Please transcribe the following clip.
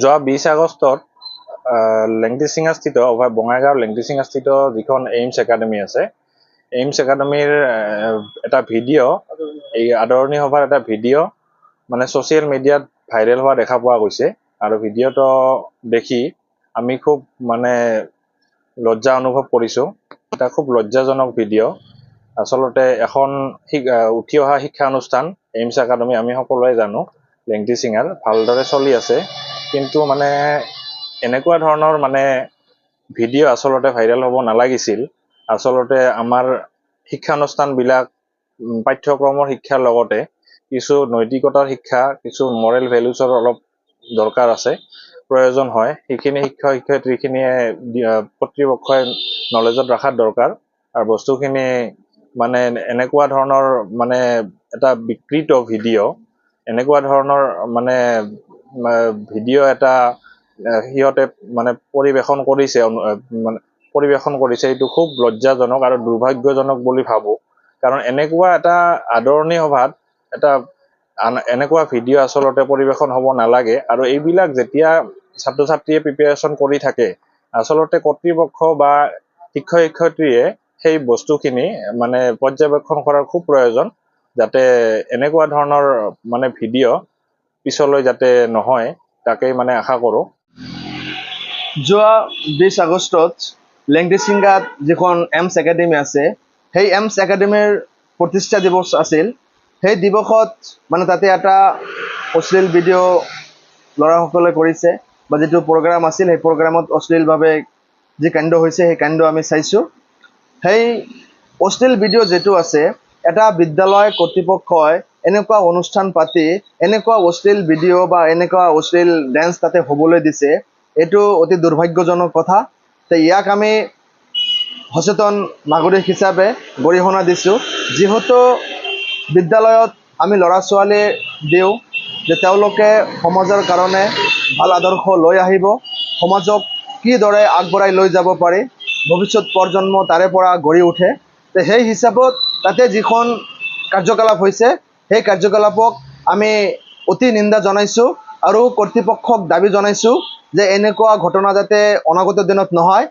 যোৱা 20 আগষ্টত লেংটিচিঙা স্থিত বঙাইগাঁও লেংটিচিঙা স্থিত যিখন এইমছ একাডেমি আছে, এইমছ একাডেমিৰ এটা ভিডিঅ', এই আদৰণি সভাৰ এটা ভিডিঅ' মানে ছ'চিয়েল মিডিয়াত ভাইৰেল হোৱা দেখা পোৱা গৈছে। আৰু ভিডিঅ'টো দেখি আমি খুব মানে লজ্জা অনুভৱ কৰিছোঁ। এটা খুব লজ্জাজনক ভিডিঅ'। আচলতে এখন উঠি অহা শিক্ষানুষ্ঠান এইমছ একাডেমি আমি সকলোৱে জানো লেংটিচিঙাৰ ভালদৰে চলি আছে, কিন্তু মানে এনেকুৱা ধৰণৰ মানে ভিডিঅ' আচলতে ভাইৰেল হ'ব নালাগিছিল। আচলতে আমাৰ শিক্ষানুষ্ঠানবিলাক পাঠ্যক্ৰমৰ শিক্ষাৰ লগতে কিছু নৈতিকতাৰ শিক্ষা, কিছু মৰেল ভেলুছৰ অলপ দৰকাৰ আছে, প্ৰয়োজন হয়। সেইখিনি শিক্ষক শিক্ষয়িত্ৰীখিনিয়ে কৰ্তৃপক্ষই নলেজত ৰখাৰ দৰকাৰ। আৰু বস্তুখিনি মানে এনেকুৱা ধৰণৰ মানে এটা বিকৃত ভিডিঅ', এনেকুৱা ধৰণৰ মানে ভিডিঅ' এটা সিহঁতে মানে পৰিৱেশন কৰিছে, এইটো খুব লজ্জাজনক আৰু দুৰ্ভাগ্যজনক বুলি ভাবোঁ। কাৰণ এনেকুৱা এটা আদৰণি সভাত এটা এনেকুৱা ভিডিঅ' আচলতে পৰিৱেশন হ'ব নালাগে। আৰু এইবিলাক যেতিয়া ছাত্ৰ ছাত্ৰীয়ে প্ৰিপেৰেশ্যন কৰি থাকে, আচলতে কৰ্তৃপক্ষ বা শিক্ষক শিক্ষয়িত্ৰীয়ে সেই বস্তুখিনি মানে পৰ্যবেক্ষণ কৰাৰ খুব প্ৰয়োজন, যাতে এনেকুৱা ধৰণৰ মানে ভিডিঅ' পিছলৈ যাতে নহয়, তাকেই মানে আশা কৰোঁ। যোৱা 20 আগষ্টত লেংটিচিঙাত যিখন এইমছ একাডেমি আছে, সেই এইমছ একাডেমিৰ প্ৰতিষ্ঠা দিৱস আছিল। সেই দিৱসত মানে তাতে এটা অশ্লীল ভিডিঅ' ল'ৰাসকলে কৰিছে, বা যিটো প্ৰগ্ৰাম আছিল সেই প্ৰগ্ৰামত অশ্লীলভাৱে যি কাণ্ড হৈছে সেই কাণ্ড আমি চাইছোঁ। সেই অশ্লীল ভিডিঅ' যিটো আছে, এটা বিদ্যালয় কৰ্তৃপক্ষই এনেকুৱা অনুষ্ঠান পাতি এনেকুৱা অশ্লীল ভিডিঅ' বা এনেকুৱা অশ্লীল ডেন্স তাতে হ'বলৈ দিছে, এইটো অতি দুৰ্ভাগ্যজনক কথা। ইয়াক আমি সচেতন নাগৰিক হিচাপে গৰিহণা দিছোঁ। যিহেতু বিদ্যালয়ত আমি ল'ৰা ছোৱালী দিওঁ যে তেওঁলোকে সমাজৰ কাৰণে ভাল আদৰ্শ লৈ আহিব, সমাজক কিদৰে আগবঢ়াই লৈ যাব পাৰি, ভৱিষ্যত প্ৰজন্ম তাৰে পৰা গঢ়ি উঠে। সেই হিচাপত তাতে যিখন কাৰ্যকলাপ হৈছে, সেই কাৰ্যকলাপক আমি অতি নিন্দা জনাইছোঁ আৰু কৰ্তৃপক্ষক দাবী জনাইছোঁ যে এনেকুৱা ঘটনা যাতে অনাগত দিনত নহয়।